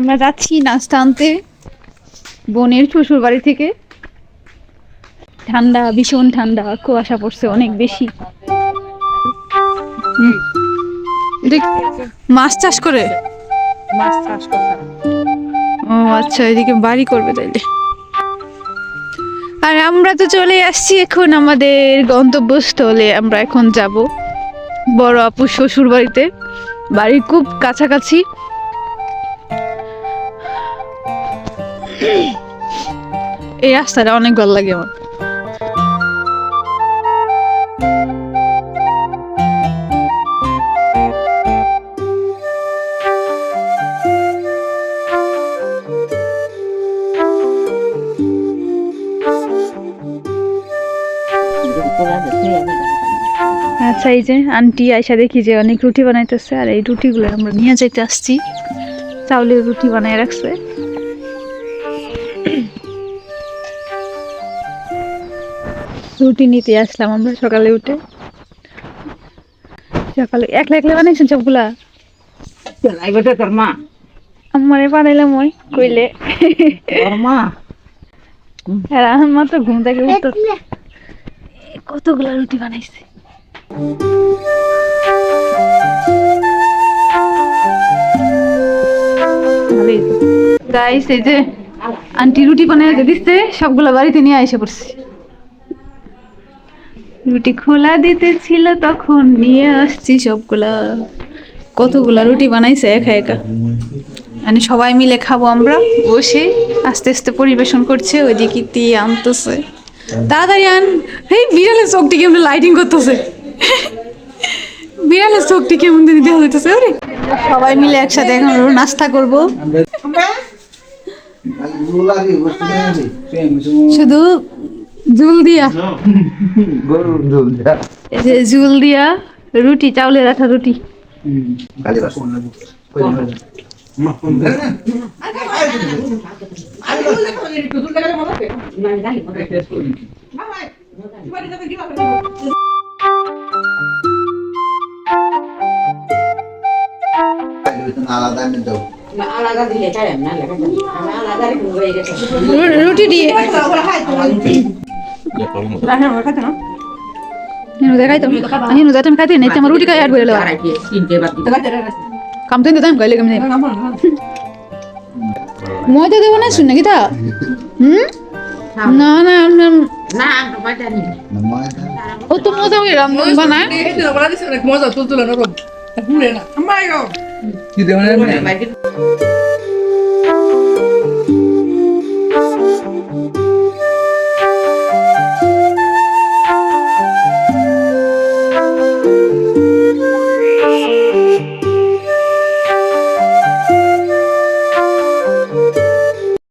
আমরা যাচ্ছি নাস্তা আনতে বোনের শ্বশুর বাড়ি থেকে। ঠান্ডা, ভীষণ ঠান্ডা, কুয়াশা পড়ছে অনেক বেশি। মাছ চাষ করে, ও আচ্ছা, এদিকে বাড়ি করবে তাইলে। আর আমরা তো চলে আসছি এখন আমাদের গন্তব্যস্থলে। আমরা এখন যাব বড় আপু শ্বশুর বাড়িতে, বাড়ির খুব কাছাকাছি। এই রাস্তাটা অনেক ভালো লাগে আমার। আচ্ছা, এই যে আন্টি আয়সা দেখি যে অনেক রুটি বানাইতেছে, আর এই রুটিগুলো আমরা নিয়ে যাইতে আসছি। চাউলের রুটি বানায় রাখছে। রুটি নিতে আসলাম আমরা সকালে উঠে। সকালে একলা একলা বানাইছেন সবগুলা? তোর মা আমারে বানাইলাম ওই কইলে তোর মা আর আমার মাত্র ঘুম থেকে উঠতো। কতগুলা রুটি বানাইছে। গাইস, এই যে আন্টি রুটি বানাইতে দিচ্ছে, সবগুলা বাড়িতে নিয়ে এসে পড়ছি। রুটি খোলা দিতে ছিল তখন নিয়ে আসছি সবগুলা। কতগুলা রুটি বানাইছে একা একা। মানে সবাই মিলে খাবো আমরা বসে। আস্তে আস্তে পরিবেশন করছে, ওইদিকে দিয়ে আনতেছে। তাড়াতাড়ি আন। এই বিড়ালের চোখটি কেমন লাইটিং করতেছে, বিড়ালের চোখটি কেমন দিতে হইতেছে। ওরে সবাই মিলে একসাথে এখন নাস্তা করব। শুধু জুল দিয়া, এই যে জুল দিয়া রুটি, চাউলের আঠা রুটি। রুটি দিয়ে খাইতে নেই, আমার রুটি খাই আর বলে কাম তো দাম গাইলে কেমন ময়দা দেবো না, শুন নাকি তা? না না ও তো মজা হয়ে বানায়। মজা তুলতুলা নরম